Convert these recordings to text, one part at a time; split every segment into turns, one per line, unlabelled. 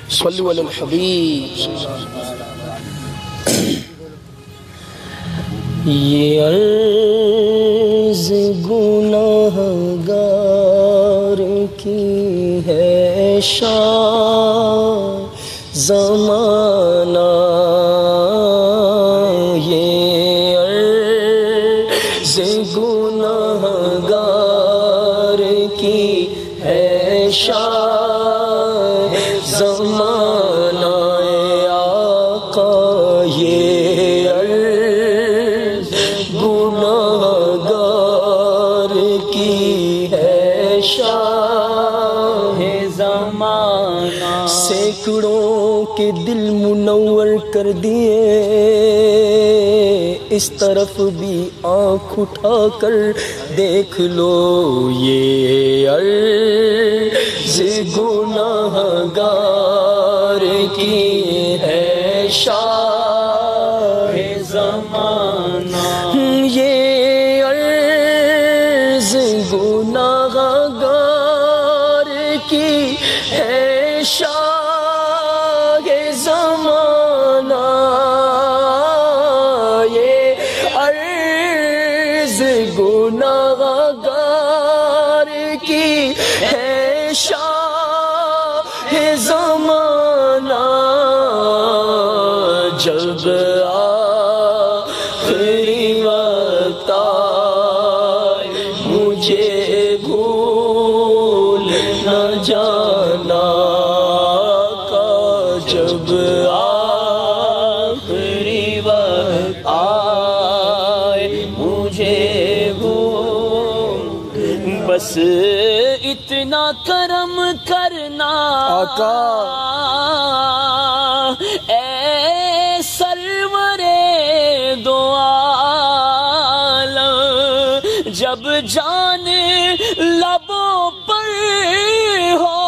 صلو علی الحبیب. یہ عرض گناہگار کی ہے شاہ زمانہ، یہ عرض گناہگار کی ہے شاہ زمانہ. آقا یہ عرض گناہگار کی ہے شاہ زمانہ. سینکڑوں کے دل منور کر دیے، اس طرف بھی آنکھ اٹھا کر دیکھ لو. یہ عرض گناہگار کی ہے شاہ زمانہ، یہ عرض گناہگار کی ہے شاہ زمانہ. یہ عرض گناہگار کی ہے شاہ زمانہ. جب آخری وقت آئے مجھے بھول نہ جانا کا، جب آخری وقت آئے مجھے بھول، بس اتنا کرم کرنا آقا اے سرور دو عالم، جب جان لبوں پر ہو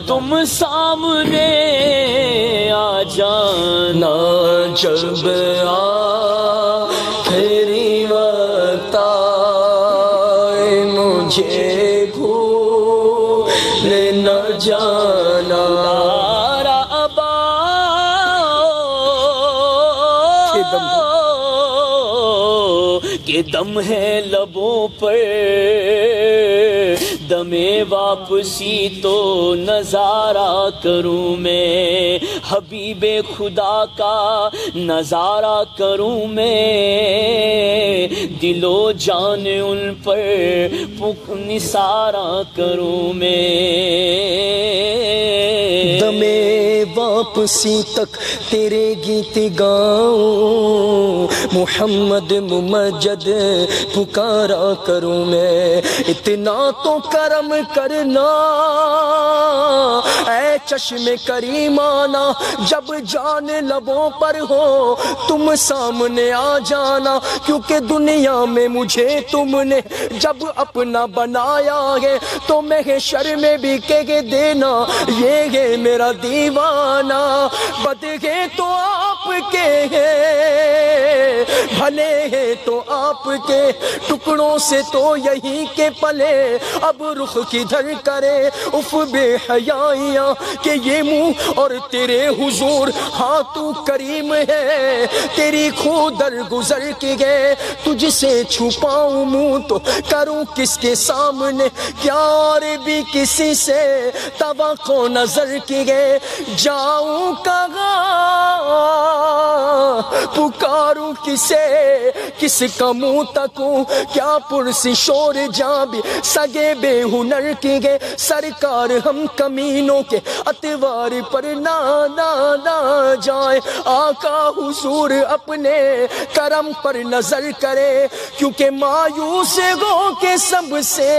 تم سامنے آ جانا. جب آخری وقت آئے مجھے بھول نہ جانا. کہ دم ہے لبوں پر، دم واپسی تو نظارہ کروں میں، حبیب خدا کا نظارہ کروں میں، دل و جان ان پر نثارہ کروں میں. دم واپسی تک تیرے گیت گاؤں، محمد ممجد پکارا کروں میں. اتنا تو کرم کرنا اے چشم کریمانہ، جب جان لبوں پر ہو تم سامنے آ جانا. کیونکہ دنیا میں مجھے تم نے جب اپنا بنایا ہے تو محشر میں بھی کہہ دینا یہ ہے میرا دیوانہ. بد ہے تو آپ کے ہیں، بھلے ہیں تو آپ کے، ٹکڑوں سے تو یہی کے پلے، اب رخ کدھر کرے اف بے حیائیاں کہ یہ منہ اور تیرے حضور. ہاں تو کریم ہے، تیری خود در گزر کی گئے، تجھ سے چھپاؤں منہ تو کروں کس کے سامنے، کیا اور بھی کسی سے توقع نظر کی گئے. جاؤں کہاں پکاروں کسے، کس کا منہ تکوں، کیا پرسی شور جاں بھی سگے بے ہنر کی گئے. سرکار ہم کمینوں کے اتوار پر نہ جائے، آقا حضور اپنے کرم پر نظر کرے. کیونکہ مایوس ہو کے سب سے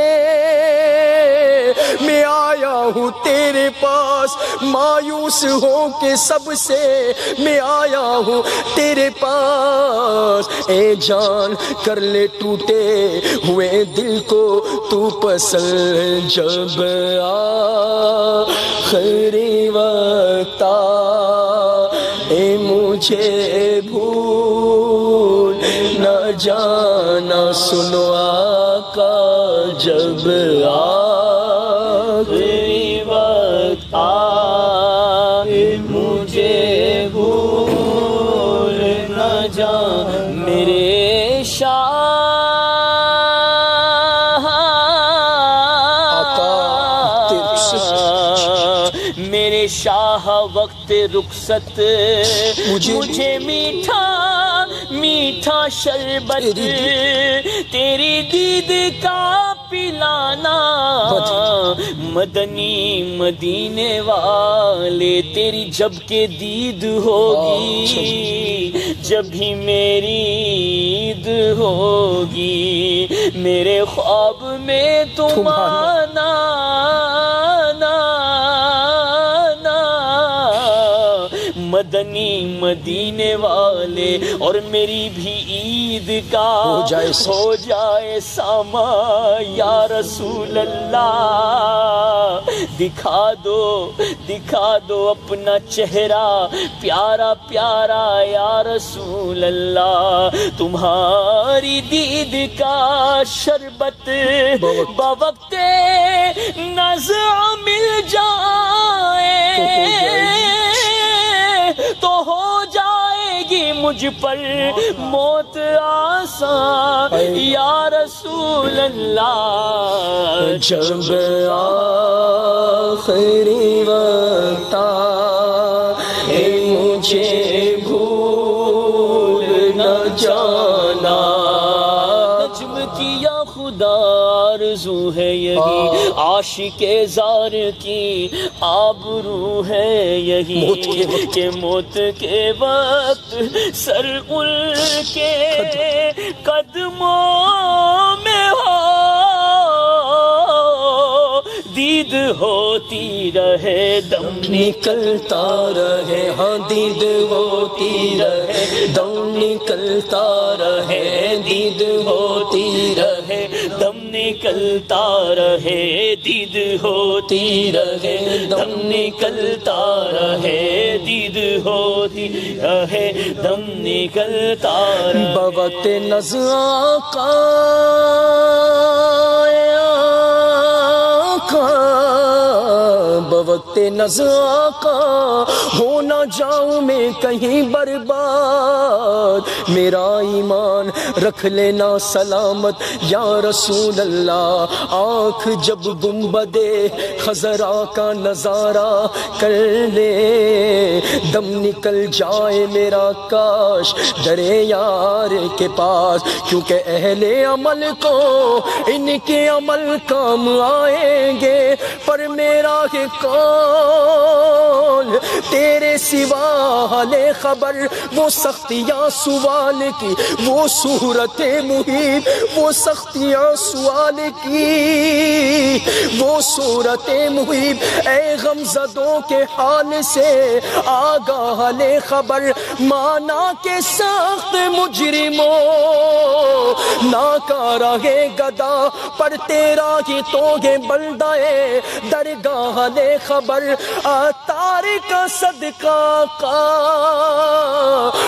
میں آیا ہوں تیرے پاس، مایوس ہو کے سب سے میں آیا ہوں تیرے پاس. اے جان کر لے ٹوٹے ہوئے دل کو تو پسند، جب آخری وقت آئے مجھے بھول نہ جانا. سنو آقا جب آخری مجھے بھول نہ جا میرے شاہ، میرے شاہ وقت رخصت مجھے میٹھا میٹھا شربت تیری دید کا پلانا، مدنی مدینے والے تیری جب کہ دید ہوگی، جب ہی میری عید ہوگی، میرے خواب میں تم آنا مدنی مدینے والے، اور میری بھی عید کا ہو جائے ساما یا رسول اللہ، دکھا دو اپنا چہرہ پیارا پیارا یا رسول اللہ، تمہاری دید کا شربت بوقت نزع مل جائے تو ہو جائے گی مجھ پر موت آسان یا رسول اللہ، جب آخری وقت آئے مجھے بھول نہ جانا، نجم کیا خدا آرزو ہے یہی، عاشق زار کی آبرو ہے یہی، کہ موت کے وقت سر ان کے قدموں میں ہو، دید ہوتی رہے دم نکلتا رہے، ہاں دید ہوتی رہے دم نکلتا رہے، دید ہوتی رہے دم نکلتا رہے، دید ہوتی رہے دم نکلتا رہے، دید ہوتی رہے دم نکلتا رہے، بوقت نزع بوقت نزع کا ہو نہ جاؤں میں کہیں برباد، میرا ایمان رکھ لینا سلامت یا رسول اللہ، آنکھ جب گنبد خضرا کا نظارہ کر لے، دم نکل جائے میرا کاش درے یار کے پاس، کیونکہ اہل عمل کو ان کے عمل کام آئیں گے، پر میرا ہے کون تیرے سوا حال خبر، وہ سختیاں سوال کی، وہ صورت محیط، وہ سختیاں سوال کی، وہ صورت محیط، اے غمزدوں کے حال سے آگاہ لے خبر، مانا کے سخت مجرموں ناکارہ ہے گدا، پر تیرا ہی تو ہے بلدائے درگاہ لے خبر، عطار کا صدقہ کا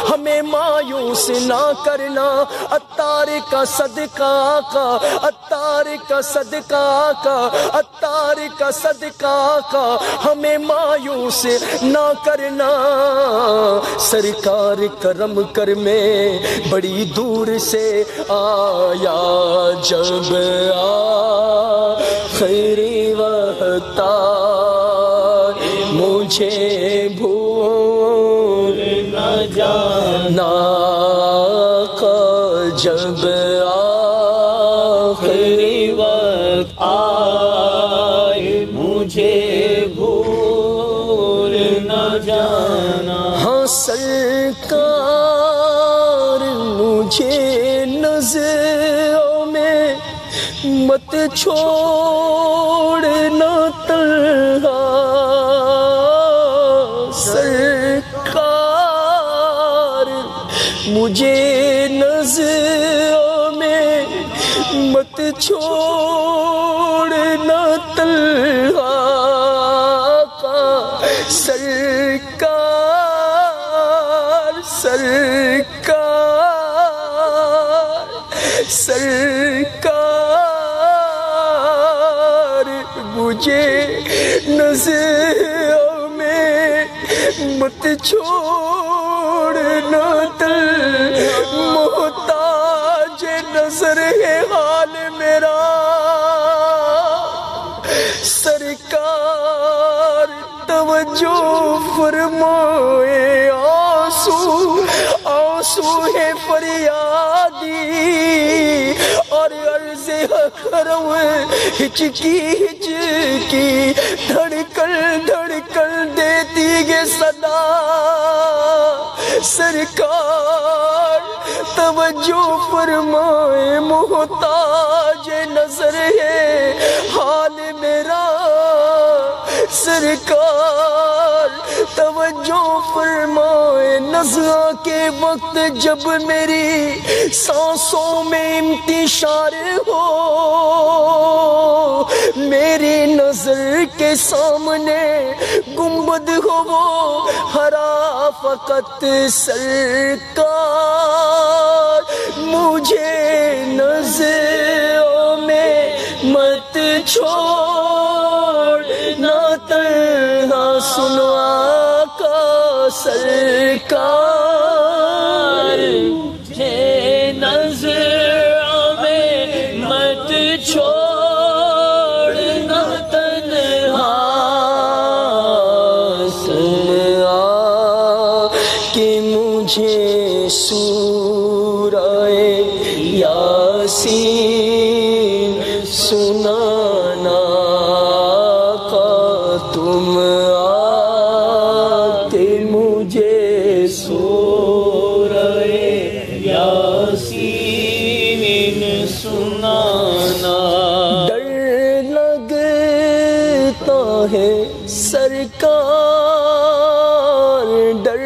ہمیں مایوس نہ کرنا، عطار کا صدقہ کا، عطار کا صدقہ کا، عطار کا صدقہ کا ہمیں مایوس نہ کرنا، سرکار کرم کر میں بڑی دور سے آیا، جب آخری وقت مجھے بھول نہ جانا، جب آخری وقت آئے مجھے بھول نہ جانا، ہاں سرکار مجھے نظروں میں مت چھوڑنا تنہا، سرکار مجھے نظروں میں مت چھوڑنا تنہا، سرکار سرکار سرکار مجھے نظروں میں مت چھوڑنا تنہا، محتاج نظر ہے حال میرا سرکار، توجہ فرمائے، آنسو ہے فریادی اور عرض حرم ہچکی ہچکی دھڑکن دھڑکن دیتی ہے صدا سرکار، توجہ فرمائے، محتاج نظر ہے حال میرا سرکار، توجہ فرمائے، نزع کے وقت جب میری سانسوں میں انتشار ہو، میری نظر کے سامنے گنبد ہو وہ ہرا فقط سرکار، مجھے نظروں میں مت چھوڑنا تنہا، سنو آقا سرکار، مجھے نظروں میں مت چھوڑنا تنہا، سن آ کہ مجھے سورہ یاسین سنانا، تم آ کہ مجھے سورہ یاسین سنانا، ڈر لگتا ہے سرکار، ڈر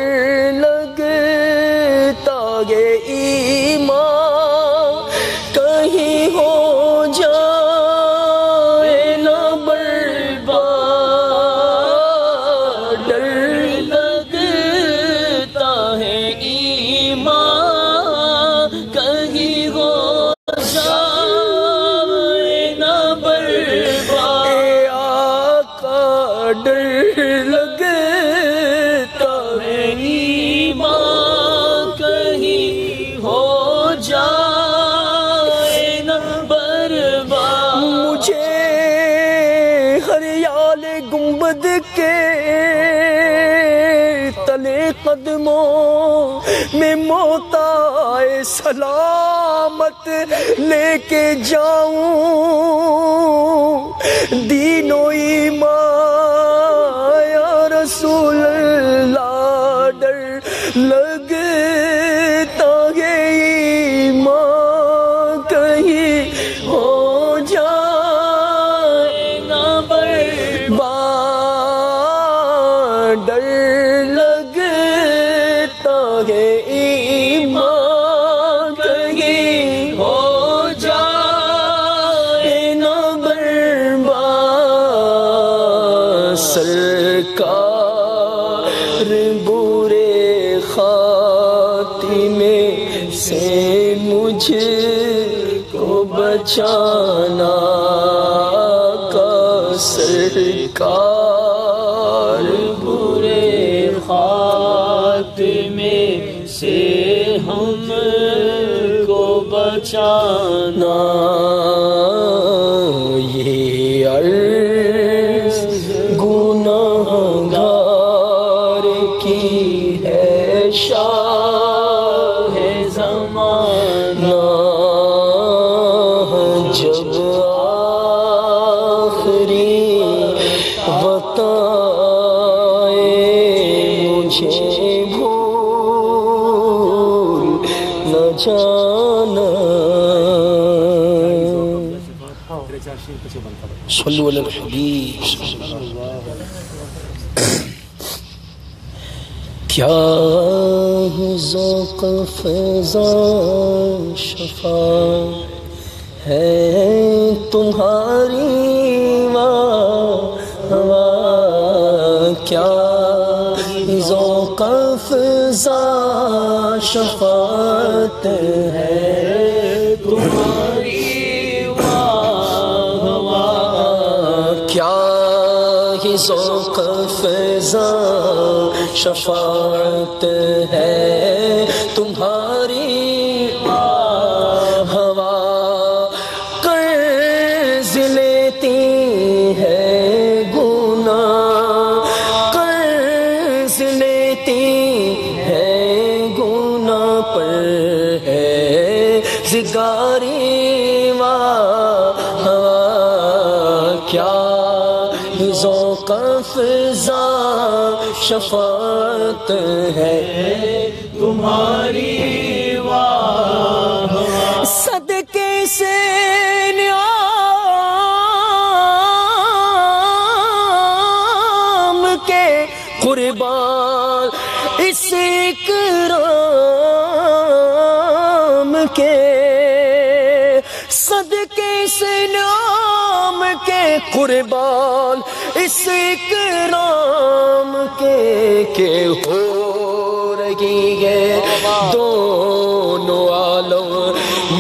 لگتا ہے ایمان کہیں ہو جائے نہ برباد، ڈر لگتا ہے ایمان کہیں ہو جائے نہ برباد، اے آقا ڈر لگتا ہے ایمان کہیں ہو جائے نہ برباد، مجھے ہریال گنبد کے تلے قدموں میں موت آئے سلامت لے کے جاؤں، دین و ایمان یا رسول اللہ، ڈر لگتا ہے ایمان کہیں ہو جائے نہ برباد، ڈر لگتا ہے ایمان کہیں ہو جائے نہ برباد، سرکار برے خاتمے سے مجھ کو بچانا کا، سرکار برے خاتمے سے ہم کو بچانا، یہ عرض گناہگار کی ہے شاہ زمانہ، جب آخری وقت آئے مجھے بھول نہ جانا، صلو علی الحبیب، کیا ذوق فضا شفا ہے تمہاری ہوا، کیا ذوق فضا شفاعت ہے تمہاری ہوا، کیا کی ذوق فضا شفاعت ہے تمہاری ہوا قرض لیتی ہے گناہ قرض لیتی ہے گناہ پر ہے زگاری کیا ذوق فضا شفاعت ہے تمہاری واہ صدقے سے نعام کے قربان اس اکرام کے صدقے سے نعام کے قربان اس اکرام کے ہو رہی ہے دونوں عالم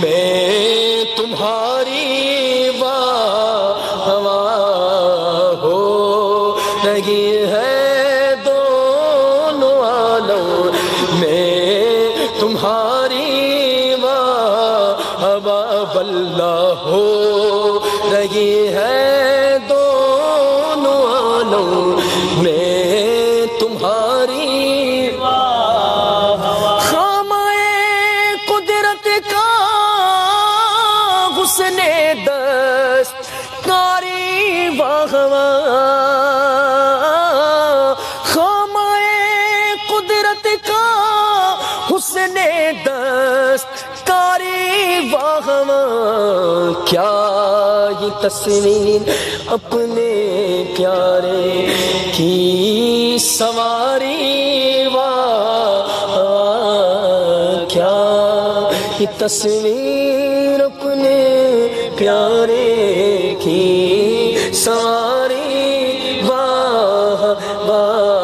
میں تمہاری واہ ہو رہی ہے دونوں عالم میں تمہاری واہ واللہ ہو رہی ہے دونوں عالم میں تمہاری خامۂ قدرت کا حسن دست کاری واہ خامۂ قدرت کا حسن دست کاری واہ کیا یہ تصویر اپنے پیارے کی سواری واہ کیا یہ تصویر اپنے پیارے کی سواری واہ واہ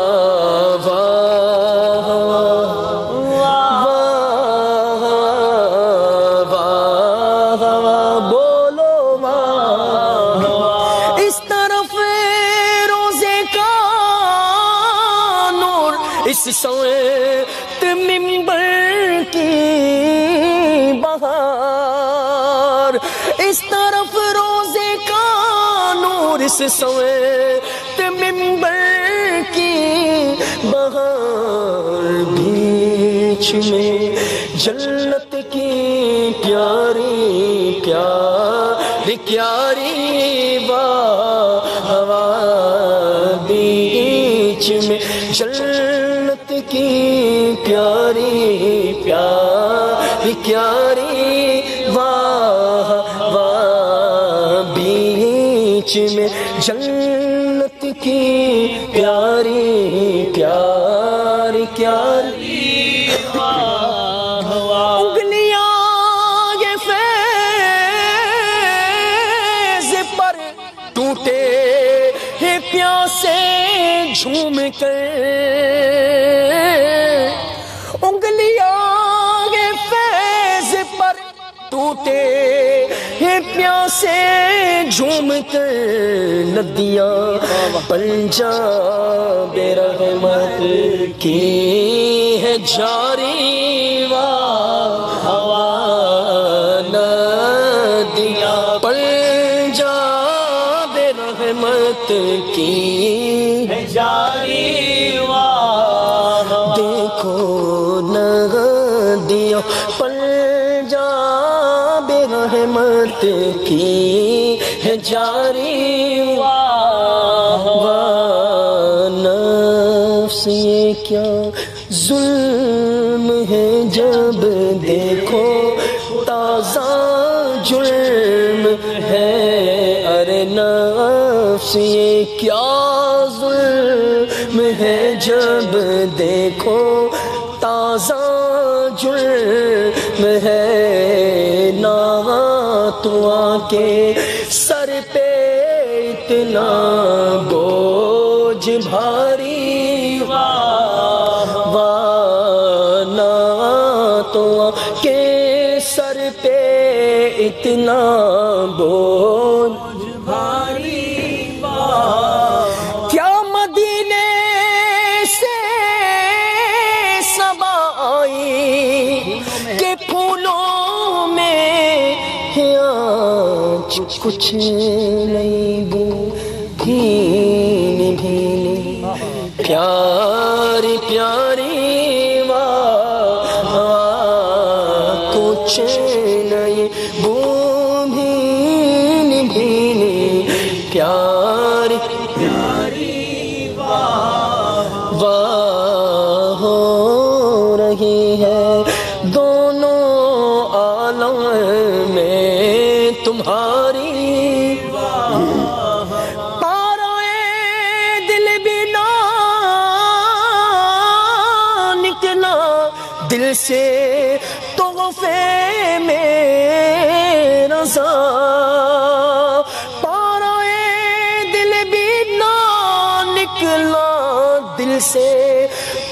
اس سویت منبر کی بہار اس طرف روزے کا نور اس سویت منبر کی بہار بیچ میں جنت کی پیاری پیاری پیاری واہ بیچ میں جنت کی پیاری پیاری پیاری واہ واہ بیچ میں جنت کی پیاری پیاری پیاری انگلیاں یہ فیض پر ٹوٹے ہیں پیاسے جھوم کر انگلیاں یہ فیض پر ٹوٹے ہیں پیاسے جھوم کر ندیاں پنجاب رحمت کی ہے جاری واہ ندیاں پنجاب رحمت کی ہے جاری واہ دیکھو ندیاں پنجاب رحمت کی ہے جاری واہ نفس یہ کیا ظلم ہے جب دیکھو تازہ جرم ہے ارے نفس یہ کیا ظلم ہے جب دیکھو تازہ جرم ہے نعتواں کے سر پہ اتنا بوجھ بھاری نعتواں کے سر پہ اتنا بوجھ بھاری کیا کچھ نہیں بو بھینی بھینی پیاری پیاری کچھ نہیں بو بھینی بھینی پیاری پیاری واہ ہو رہی ہے دونوں عالم میں تمہاری پاروئے دل بھی نہ نکلا دل سے تحفے میں رضا پاروئے دل بھی نہ نکلا دل سے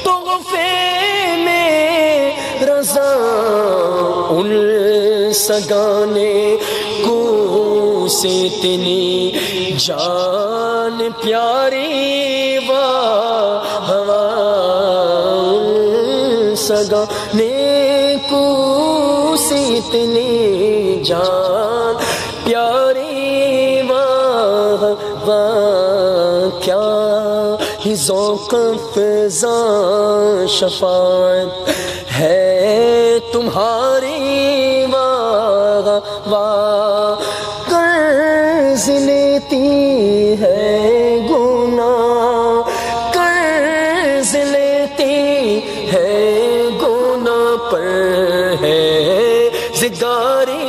تحفے میں رضا ان سگانے کو سے اتنی جان پیاری واہ سگانے کو سے اتنی جان پیاری واہ کیا ہی ذوق فضا شفاعت ہے تمہاری قرض لیتی ہے گناہ قرض لیتی ہے گناہ پر ہے زگاری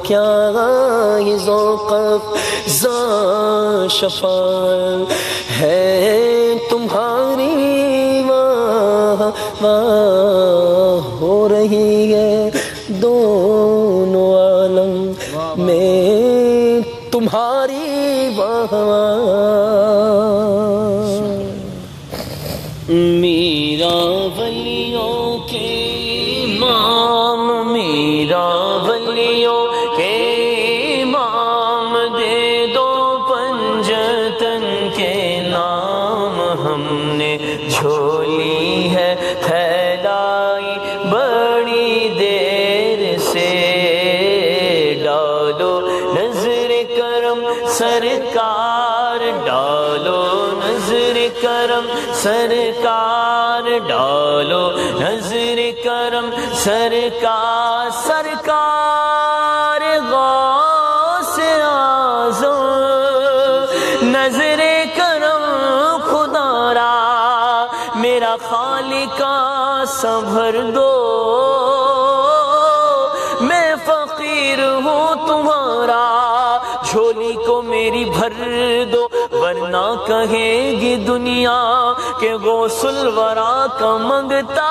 کیا یہ ذوق افزا شفاعت ہے تمہاری ہو رہی ہے دونوں عالم میں تمہاری میرا ولیوں کے امام میرا ولیوں کے امام دے دو پنجتن کے نام ہم نے جھولی ہے پھیلائی بڑی دیر سے ڈالو نظر کرم سرکار ڈالو نظر کرم سرکار ڈالو نظر کرم سرکار سرکار غوث اعظم نظر کرم خدا را میرا خالقہ سنبھر دو میں فقیر ہوں تمہارا جھولی کو میری بھر دو ورنہ کہے گی دنیا کہ غوث الورا کا منگتا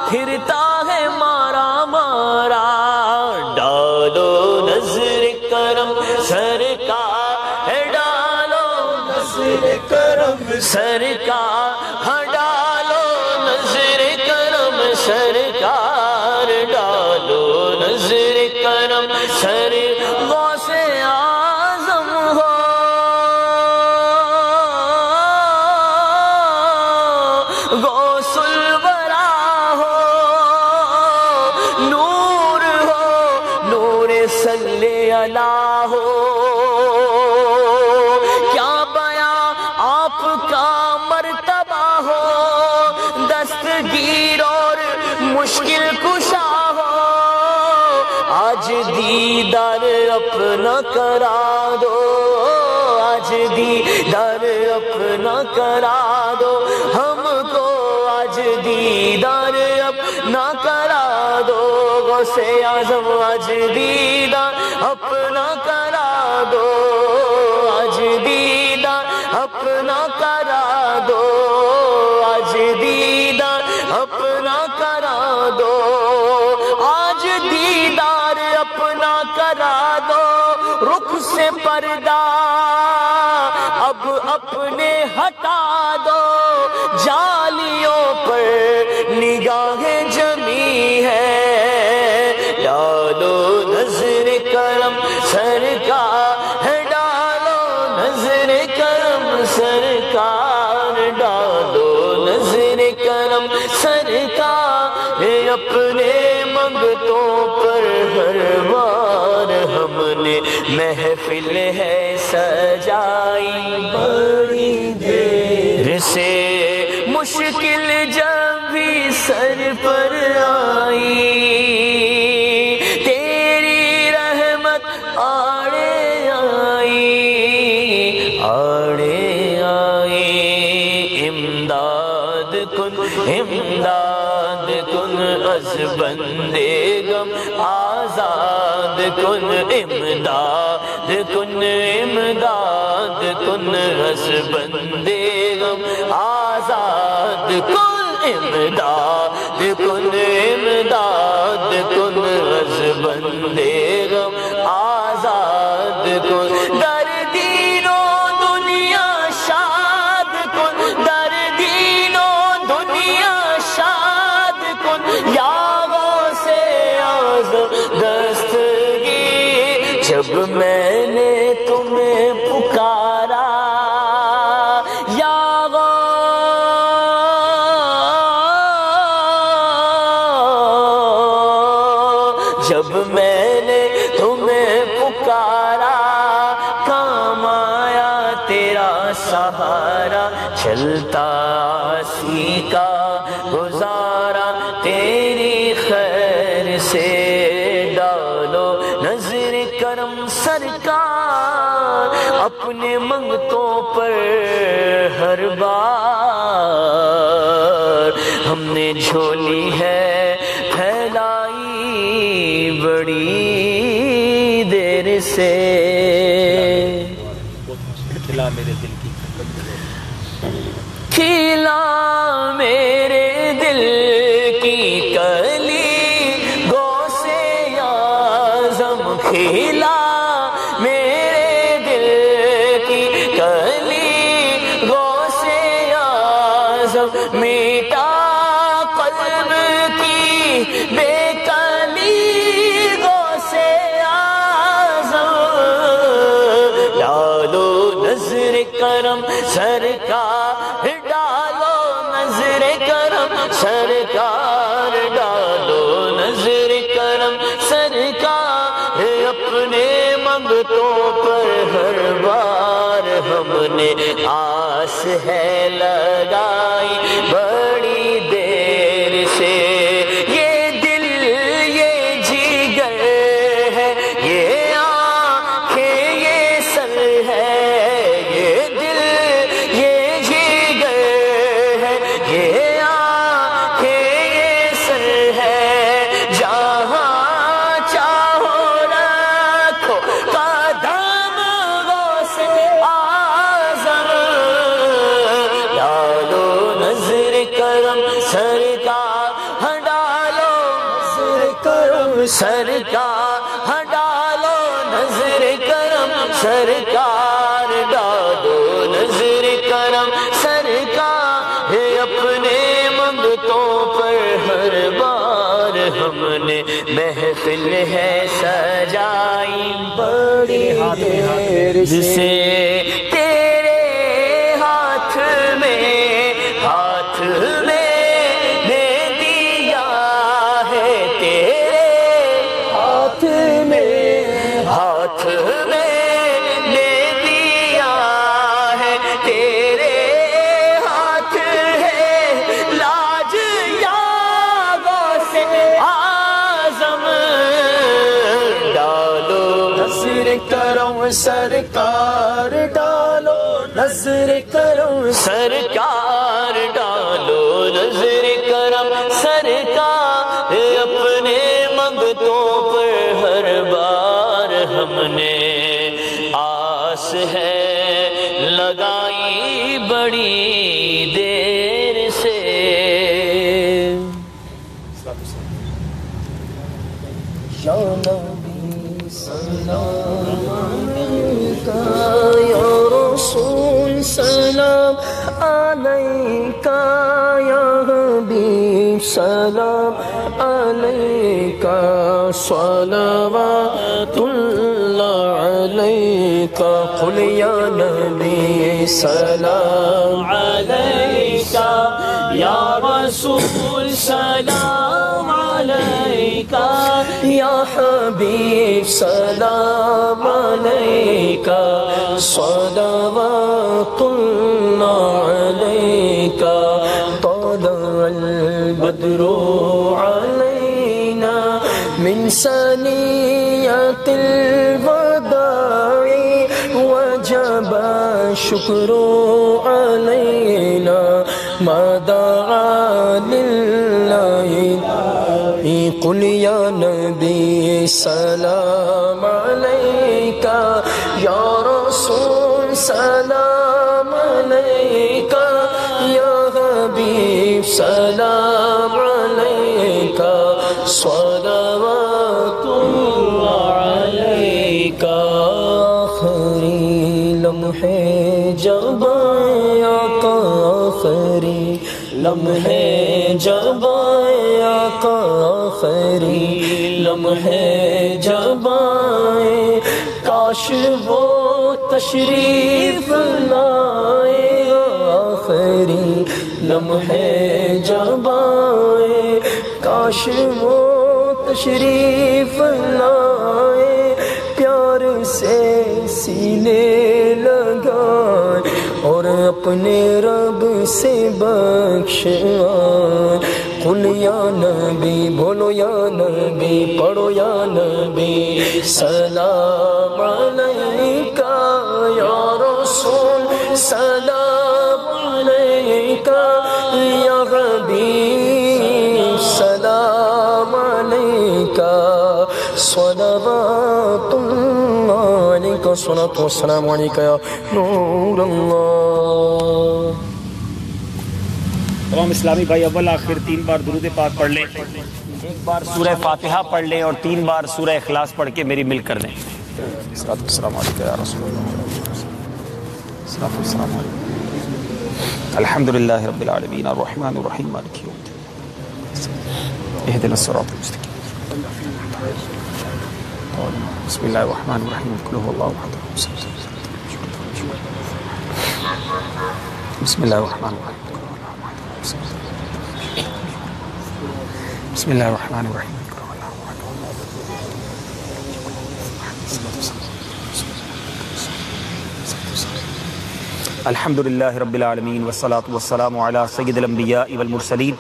پھرتا ہے مارا مارا ڈالو نظر کرم سرکار ڈالو نظر کرم سرکار ڈالو نظر کرم سرکار ڈالو نظر کرم سر غوث اعظم ہو غوث الورا ہو نور صلی اللہ ہو کیا بیاں آپ کا مرتبہ ہو دستگیر اور مشکل کشا ہو آج دیدار اپنا کرا دو آج دیدار اپنا کرا دو ہم کو آج دیدار اپنا کرا دو غوث اعظم آج دیدار اپنا کرا دو آج دیدار اپنا کرا دو آج دیدار اپنا کرا دو آج دیدار اپنا کرا دو رخ سے پردہ اب اپنے ہٹا دو جالیوں پر نگاہیں جمی ہے ڈالو نظر کرم سرکار ڈالو نظر کرم سرکار ڈالو نظر کرم سرکار اپنے منگ
منگتوں پر ہر بار ہم نے محفل ہے سجائی بڑی دیر سے مشکل جب بھی سر پر آئی تیری رحمت آڑے آئی امداد کن از بندے غم آزاد کن امداد کن از بندے غم آزاد کن امداد کن از بندے غم آزاد کن در دینوں دنیا شاد کن در دینوں دنیا شاد کن یا غوث اعظم دستگیر جب میں نے تمہیں پکارا جب میں نے تمہیں پکارا کام آیا تیرا سہارا چلتا سی کا گزارا تیری خیر سے ڈالو نظر کرم سرکار اپنے منگتوں پر ہر بار ہم نے جھولی ہے پھیلائی بڑی دیر سے کھلا میرے دل کی کھلا میرے دل کی کلی غوث اعظم کھلا میرے دل کی کلی غوث اعظم میٹا قلب کی بے کلی غوث اعظم ڈالو نظر کرم سرکار ڈالو نظر کرم سرکار ڈالو نظر کرم سرکار اپنے منگتوں پر ہر بار ہم نے آس ہے لگائی بڑی دیر سے یہ دل یہ جگر ہے یہ آنکھیں یہ سر ہے یہ دل یہ جگر ہے یہ آنکھیں یہ سر ہے جہاں چاہو رکھو قدم غوث اعظم ڈالو نظر کرم سرکار ڈالو نظر کرم سرکار ڈالو نظر کرم سرکار ڈالو نظر کرم سرکار اپنے منگتوں پر ہر بار ہم نے محفل ہے سجائی بڑی دیر سے تیرے ہاتھ میں نے دیا ہے تیرے ہاتھ میں نے دیا ہے تیرے ہاتھ ہے لاج یا غوث اعظم ڈالو نظر کرم سرکار ڈالو نظر کرم سرکار ڈالو نظر کرم سرکار اپنے منگتوں پر ہر بار ہم نے آس ہے لگائی بڑی دیر سے یا نبی سلام علیکہ یا رسول سلام علیکہ یا حبیب سلام علیکہ صلوات اللہ علیکہ قل یا نبی سلام علیکہ یا رسول سلام علیکہ
یا حبیب سلام علیکہ صلوات اللہ علیکہ طلع البدر علینا من ثنیۃ الوداع وجب الشکر علینا ما دعا للہ قل یا نبی سلام علیکہ یا رسول سلام علیکہ یا حبیب سلام علیکہ صلوات اللہ علیکہ آخری لمحے جب آقا آخری لمحے جب آقا آخری لمحے جب آئے کاش وہ تشریف لائے آخری لمحے جب آئے کاش وہ تشریف لائے پیار سے سینے لگائے اور اپنے رب سے بخشوائے قل یا نبی بولو یا نبی پڑھو یا نبی سلام علیکہ یا رسول سلام علیکہ یا حبیب سلام علیکہ صلوات اللہ علیکہ صلوات والسلام علیکہ یا نور اللہ۔
تمام اسلامی بھائی اول آخر 3 بار درود پاک پڑھ لیں، 1 بار سورہ فاتحہ پڑھ لیں اور 3 بار سورہ اخلاص پڑھ کے میری مل کر دیں۔ السلام علیکم یا رسول اللہ، السلام علیکم۔ الحمدللہ رب العالمین الرحمن الرحیم مالک یوم الدین اہدنا الصراط المستقیم بسم اللہ الرحمن الرحیم قل هو اللہ احد بسم اللہ الرحمن الرحیم بسم اللہ الرحمن الرحیم الحمدللہ رب العالمین والصلاة والسلام علی سید الانبیاء والمرسلین۔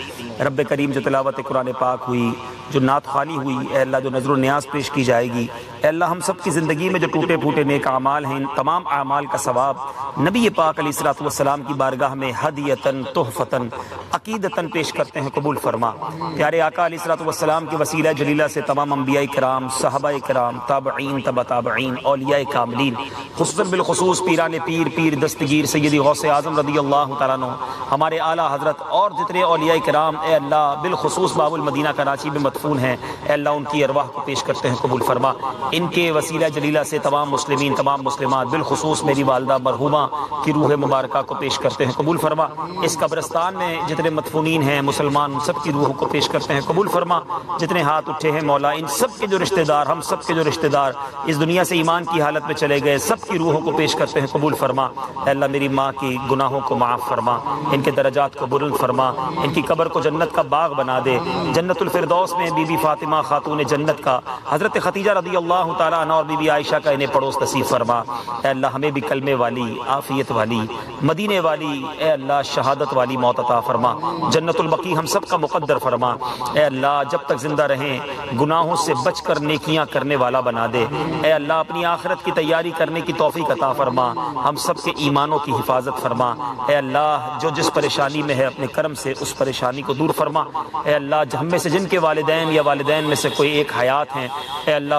رب کریم جو تلاوت قرآن پاک ہوئی، جو نعت خوالی ہوئی، اے اللہ جو نظر و نیاز پیش کی جائے گی، اے اللہ ہم سب کی زندگی میں جو ٹوٹے پھوٹے نیک اعمال ہیں، ان تمام اعمال کا ثواب نبی پاک علیہ الصلوۃ والسلام کی بارگاہ میں ہدیۃً تحفۃً عقیدتاً پیش کرتے ہیں، قبول فرما۔ پیارے آقا علیہ الصلوۃ والسلام کے وسیلہ جلیلہ سے تمام انبیاء کرام، صحابہ کرام، تابعین، تبع تابعین، اولیاء کاملین، خصوصاً بالخصوص پیران پیر، پیر دستگیر سیدی غوث اعظم رضی اللہ تعالیٰ عنہ، ہمارے اعلیٰ حضرت اور جتنے اولیاء کرام، اے اللہ بالخصوص باب المدینہ کراچی میں مدفون ہیں، اے اللہ ان کی ارواح کو پیش کرتے ہیں، قبول فرما۔ ان کے وسیلہ جلیلہ سے تمام مسلمین، تمام مسلمات، بالخصوص میری والدہ مرحومہ کی روح مبارکہ کو پیش کرتے ہیں، قبول فرما۔ اس قبرستان میں جتنے مدفونین ہیں مسلمان، ان سب کی روح کو پیش کرتے ہیں، قبول فرما۔ جتنے ہاتھ اٹھے ہیں مولا، ان سب کے جو رشتہ دار، ہم سب کے جو رشتہ دار اس دنیا سے ایمان کی حالت میں چلے گئے، سب کی روحوں کو پیش کرتے ہیں، قبول فرما۔ اے اللہ میری ماں کی گناہوں کو معاف فرما، ان کے درجات کو بلند فرما، ان کی قبر کو جنت کا باغ بنا دے، جنت الفردوس میں بی بی فاطمہ خاتون جنت کا، حضرت خدیجہ رضی اللہ تعالیٰ عنہ اور بی بی عائشہ کا انہیں پڑوس نصیب فرما۔ اے اللہ ہمیں بھی کلمے والی، عافیت والی، مدینے والی، اے اللہ شہادت والی موت عطا فرما، جنت البقیع ہم سب کا مقدر فرما۔ اے اللہ جب تک زندہ رہیں گناہوں سے بچ کر نیکیاں کرنے والا بنا دے، اے اللہ اپنی آخرت کی تیاری کرنے کی توفیق عطا فرما، ہم سب کے ایمانوں کی حفاظت فرما۔ اے اللہ جو جس پریشانی میں ہے اپنے کرم سے اس پریشانی کو دور فرما۔ اے اللہ ہم میں سے جن کے والدین یا والدین میں سے کوئی ایک حیات ہیں، اے اللہ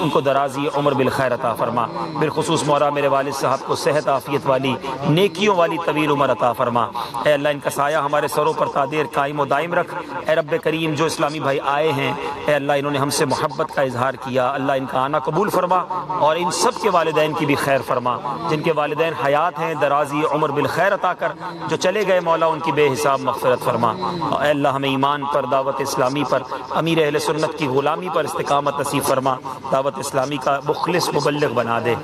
ان کو درازی عمر بالخیر عطا فرما، بالخصوص مولا میرے والد صاحب کو صحت عافیت والی، نیکیوں والی طویل عمر عطا فرما۔ اے اللہ ان کا سایہ ہمارے سروں پر تادیر قائم و دائم رکھ۔ اے رب کریم جو اسلامی بھائی آئے ہیں، اے اللہ انہوں نے ہم سے محبت کا اظہار کیا، اللہ ان کا آنا قبول فرما اور ان سب کے والدین کی بھی خیر فرما، جن کے والدین حیات ہیں درازی عمر بالخیر عطا کر، جو چلے گئے مولا ان کی بے حساب مغفرت فرما۔ اے اللہ ہمیں ایمان پر، دعوت اسلامی پر، امیر اہل سنت کی غلامی پر استقامت نصیب فرما، دعوت اسلامی کا مخلص مبلغ بنا دے۔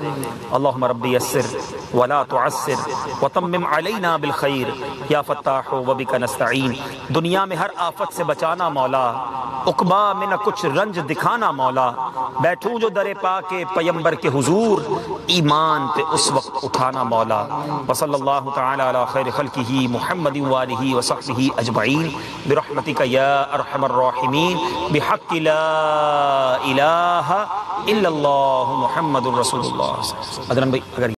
اللہم ربی یسر ولا تعسر وتمم علینا بالخیر یا فتاح وبک نستعین۔ دنیا میں ہر آفت سے بچانا مولا، عقبہ میں نہ کچھ رنج دکھانا مولا، بیٹھوں جو در پاک پیمبر کے حضور، ایمان پہ اس وقت اٹھانا مولا۔ وصلی اللہ تعالی علی خیر خلقہ محمد وآلہ وصحبہ اجمعین برحمتک یا ارحم الراحمین بحق لا الہ الا اللہ محمد الرسول اللہ۔ ادرم بھائی اگر